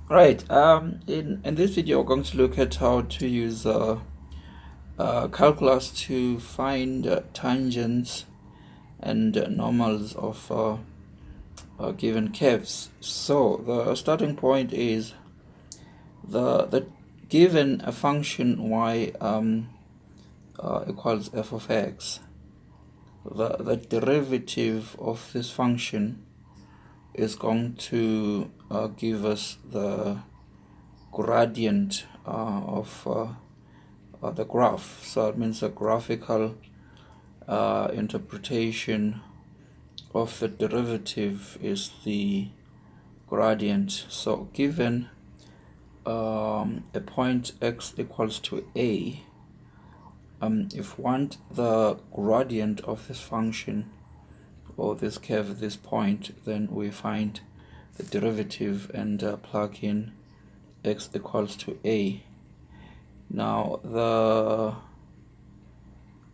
Right. In this video, we're going to look at how to use calculus to find tangents and normals of given curves. So the starting point is the given a function y equals f of x. The derivative of this function is going to give us the gradient of the graph. So it means a graphical interpretation of the derivative is the gradient. So given a point x equals to a, if we want the gradient of this function or this curve at this point, then we find the derivative and plug in x equals to a. Now the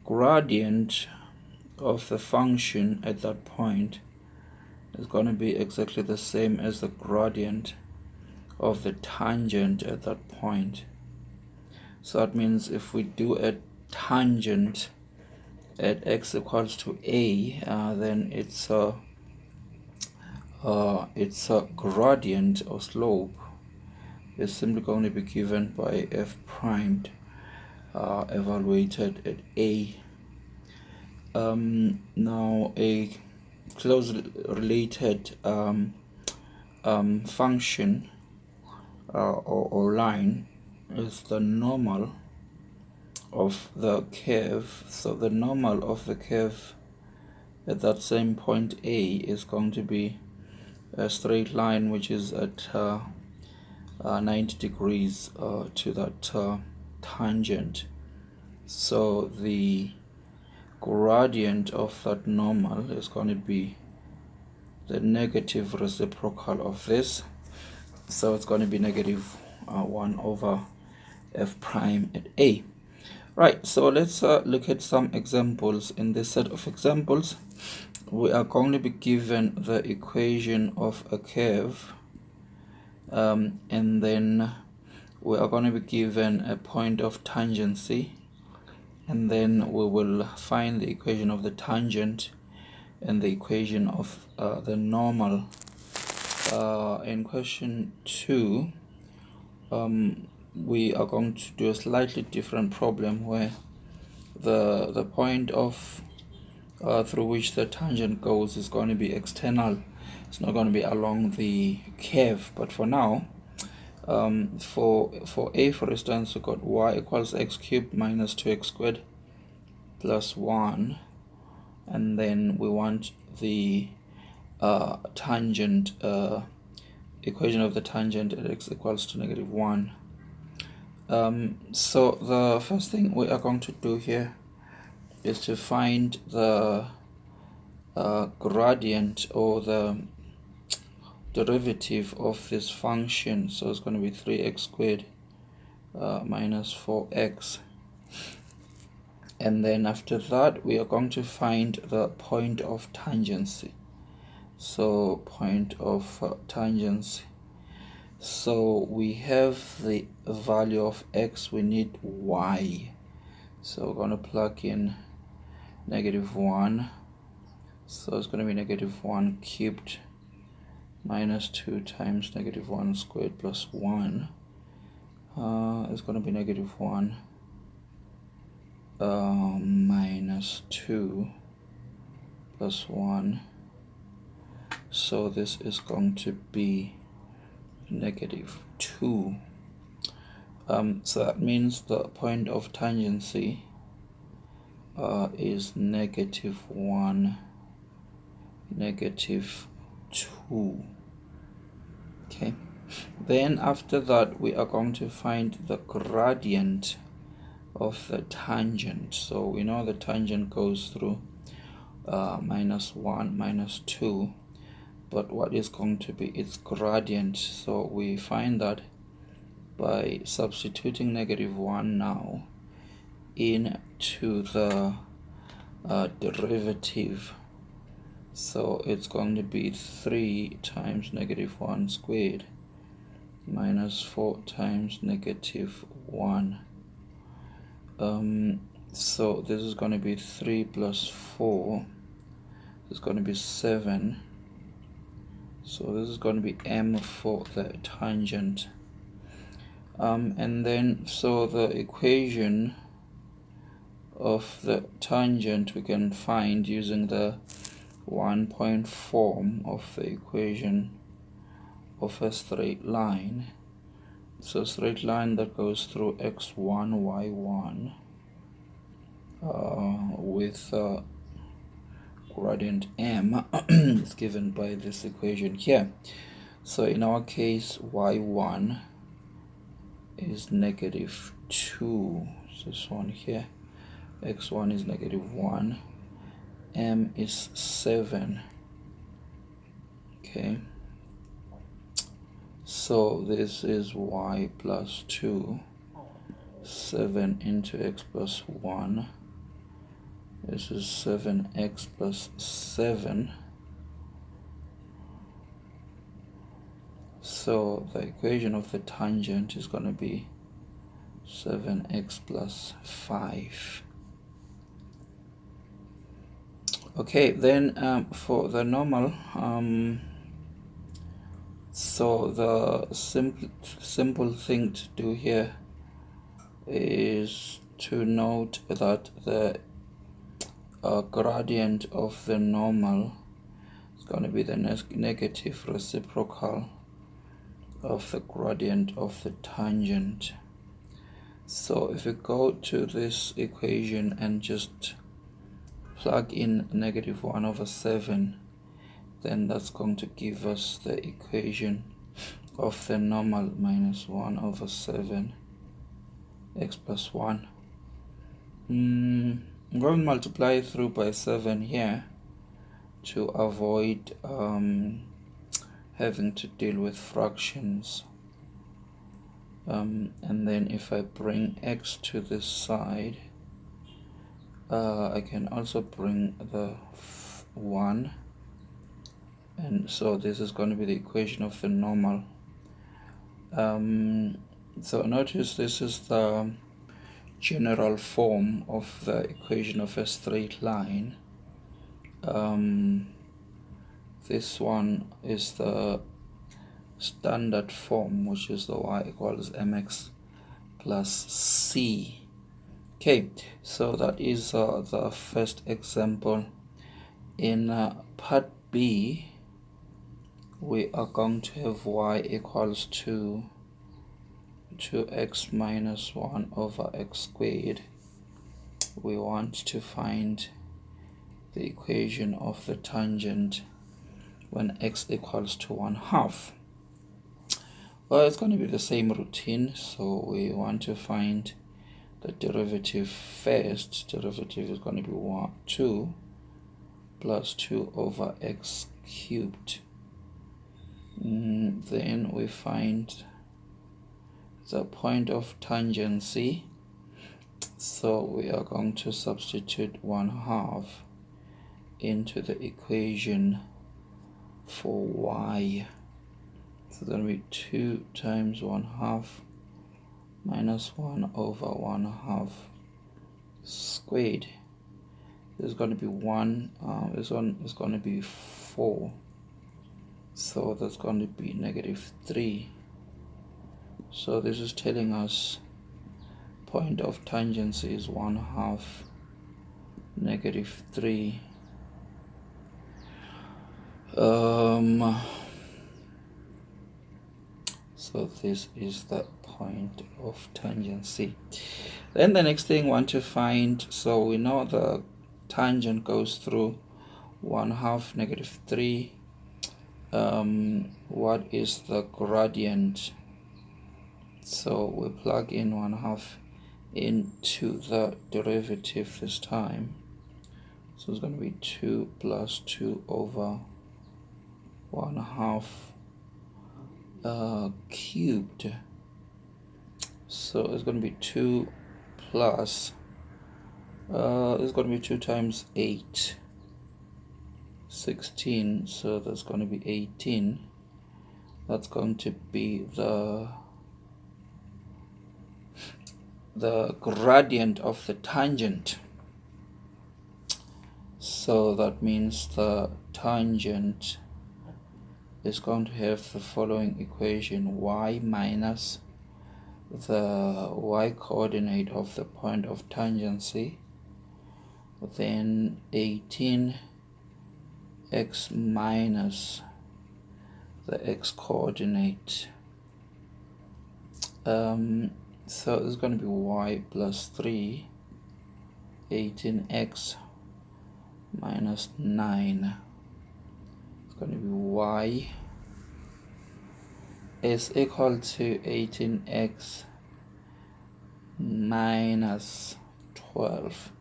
gradient of the function at that point is going to be exactly the same as the gradient of the tangent at that point. So that means if we do a tangent at x equals to a, then it's a gradient or slope is simply going to be given by f primed evaluated at a. Now a closely related function or line is the normal of the curve. So the normal of the curve at that same point a is going to be a straight line which is at 90 degrees to that tangent. So the gradient of that normal is going to be the negative reciprocal of this. So it's going to be negative 1 over f prime at a. Right, so let's look at some examples. In this set of examples, we are going to be given the equation of a curve, and then we are going to be given a point of tangency, and then we will find the equation of the tangent and the equation of the normal. In question 2, we are going to do a slightly different problem where the point of through which the tangent goes is going to be external. It's not going to be along the curve. But for now, for a, for instance, we got y equals x cubed minus 2x squared plus 1, and then we want the tangent equation of the tangent at x equals to negative 1. So the first thing we are going to do here is to find the gradient or the derivative of this function. So it's going to be 3x squared minus 4x, and then after that we are going to find the point of tangency. So point of tangency. So we have the value of x, we need y. So we're going to plug in negative 1. So it's going to be negative 1 cubed minus 2 times negative 1 squared plus 1. It's going to be negative 1 minus 2 plus 1. So this is going to be negative 2. So that means the point of tangency is negative 1, negative 2. Okay, then after that we are going to find the gradient of the tangent. So we know the tangent goes through minus 1, minus 2, but what is going to be its gradient? So we find that by substituting negative 1 now into the derivative. So it's going to be 3 times negative 1 squared minus 4 times negative 1. So this is going to be 3 plus 4. It's going to be 7. So this is going to be m for the tangent. And then, so the equation of the tangent we can find using the 1-point form of the equation of a straight line. So straight line that goes through x1, y1 with gradient m is given by this equation here. So in our case, y1 is negative 2. So this one here, x1 is negative 1, m is 7. Okay, so this is y plus 2, 7 into x plus 1. This is 7x plus 7. So the equation of the tangent is going to be 7x plus 5. Okay, then for the normal, so the simple thing to do here is to note that the gradient of the normal is going to be the negative reciprocal of the gradient of the tangent. So if we go to this equation and just plug in negative 1 over 7, then that's going to give us the equation of the normal minus 1 over 7 x plus 1. I'm going to multiply through by 7 here to avoid having to deal with fractions. And then if I bring x to this side, I can also bring the 1, and so this is going to be the equation of the normal. So notice this is the general form of the equation of a straight line. This one is the standard form, which is the y equals mx plus c. Okay, so that is the first example. In part B, we are going to have y equals to 2x minus 1 over x squared. We want to find the equation of the tangent when x equals to 1/2. Well, it's going to be the same routine, so we want to find the derivative first. Derivative is going to be 2 plus 2 over x cubed. Then we find the point of tangency, so we are going to substitute 1/2 into the equation for y. So it's going to be 2 times 1/2 minus 1 over 1/2 squared. This is going to be 1, this one is going to be 4, so that's going to be negative 3. So this is telling us point of tangency is 1/2 negative 3. So this is the point of tangency. Then the next thing we want to find, so we know the tangent goes through 1/2 negative 3. What is the gradient? So we plug in 1/2 into the derivative this time. So it's going to be 2 plus 2 over 1/2 cubed. So it's going to be 2 plus, it's going to be 2 times 8, 16, so that's going to be 18. that's going to be the gradient of the tangent. So that means the tangent is going to have the following equation: y minus the y coordinate of the point of tangency, then 18x minus the x coordinate. So it's going to be y plus 3, 18x minus 9. It's going to be y is equal to 18x minus 12.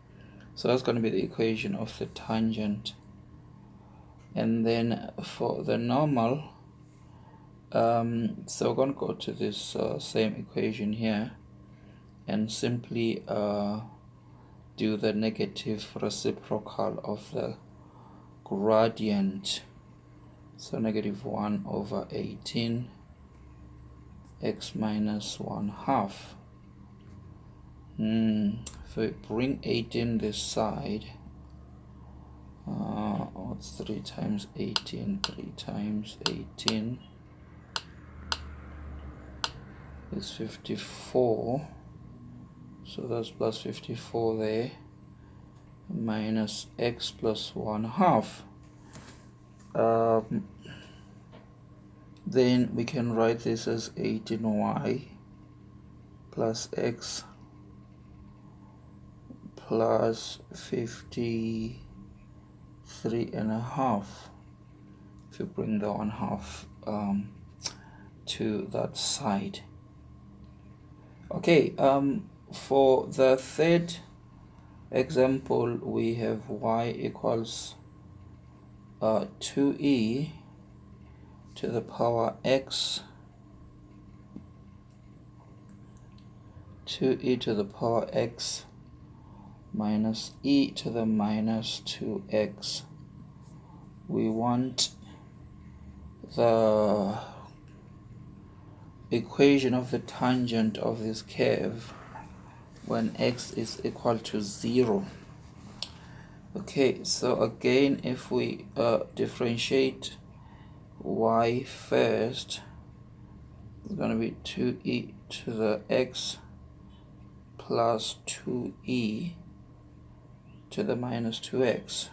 So that's going to be the equation of the tangent. And then for the normal, so we're going to go to this same equation here and simply do the negative reciprocal of the gradient. So negative 1 over 18 x minus 1/2. If we bring 18 this side, what's 3 times 18? 3 times 18 is 54. So that's plus 54 there, minus x plus 1/2. Then we can write this as 18y plus x plus 53.5 if you bring the 1/2 to that side. Okay, for the third example, we have y equals 2e to the power x, 2e to the power x minus e to the minus 2x. We want the equation of the tangent of this curve when x is equal to 0. Okay, so again, if we differentiate y first, it's going to be 2e to the x plus 2e to the minus 2x.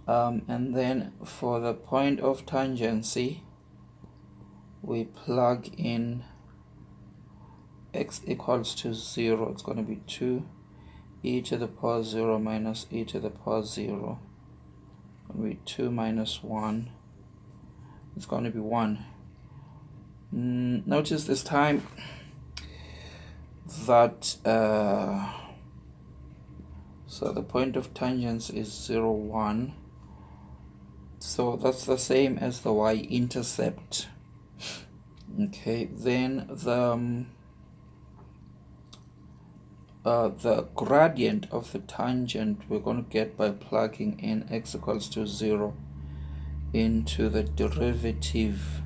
And then for the point of tangency, we plug in x equals to 0. It's going to be 2e to the power 0 minus e to the power 0. It's going to be 2 minus 1. It's going to be 1. Notice this time that so the point of tangents is 0, 1. So that's the same as the y-intercept. Okay, then the gradient of the tangent we're going to get by plugging in x equals to 0 into the derivative.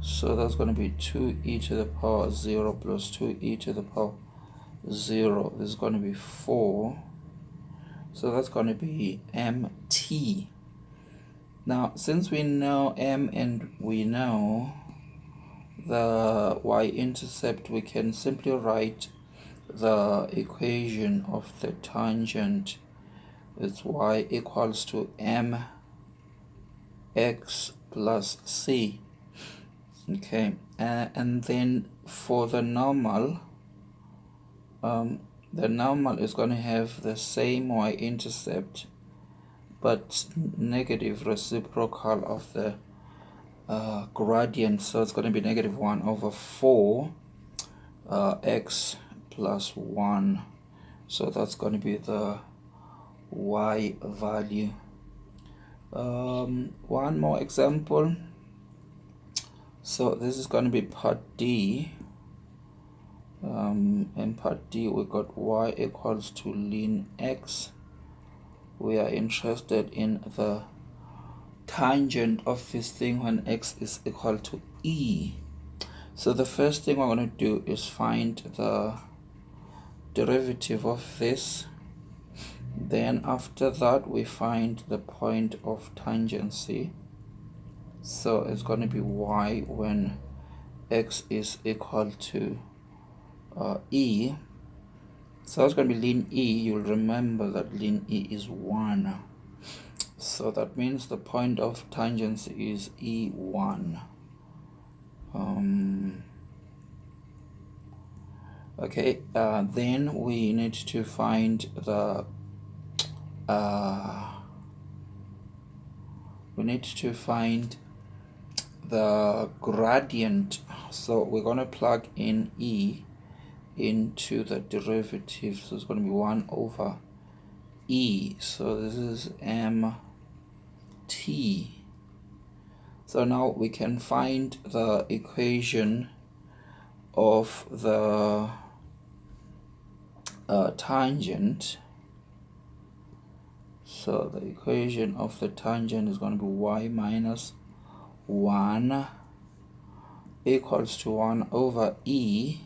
So that's going to be 2e to the power 0 plus 2e to the power 0. This is going to be 4. So that's going to be mt. Now, since we know m and we know the y-intercept, we can simply write the equation of the tangent. It's y equals to mx plus c. Okay, and then for the normal is going to have the same y-intercept but negative reciprocal of the gradient. So it's going to be negative 1 over 4 x plus 1. So that's going to be the y value. One more example. So this is going to be part D. In part D we got y equals to ln x. We are interested in the tangent of this thing when x is equal to e. So the first thing we're going to do is find the derivative of this. Then after that we find the point of tangency. So it's going to be y when x is equal to e. So it's going to be ln e. You'll remember that ln e is 1. So that means the point of tangency is e1. Okay, then we need to find the gradient. So we're going to plug in e into the derivative. So it's going to be 1 over e. So this is mt. So now we can find the equation of the tangent. So the equation of the tangent is going to be y minus 1 equals to 1 over e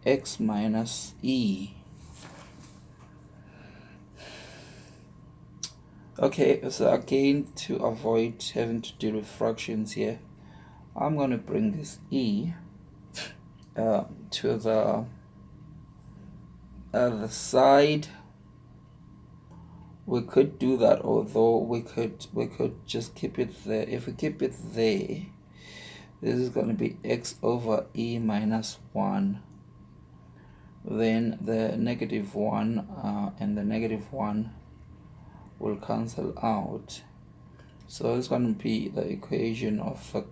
x minus e. Okay, so again, to avoid having to deal with fractions here, I'm going to bring this e to the other side. We could do that, although we could just keep it there. If we keep it there, this is going to be x over e minus 1. Then the negative 1 and the negative 1 will cancel out. So it's going to be the equation of the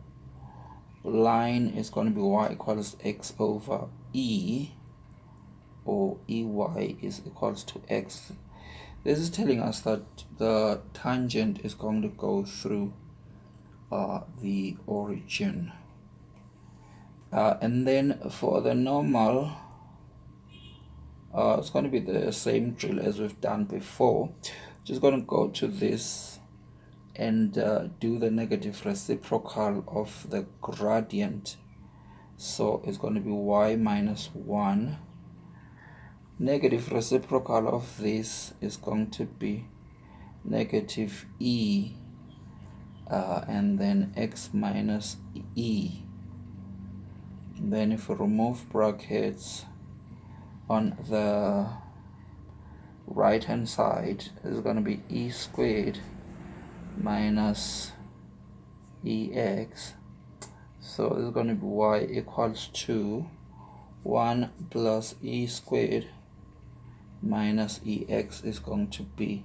line is going to be y equals x over e, or ey is equals to x. This is telling us that the tangent is going to go through the origin. And then for the normal, it's going to be the same drill as we've done before. Just going to go to this and do the negative reciprocal of the gradient. So it's going to be y minus 1. Negative reciprocal of this is going to be negative e and then x minus e. Then if we remove brackets on the right hand side, is going to be e squared minus ex. So it's going to be y equals to 1 plus e squared minus ex is going to be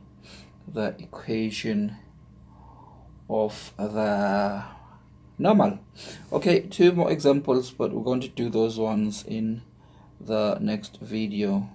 the equation of the normal. Okay, 2 more examples, but we're going to do those ones in the next video.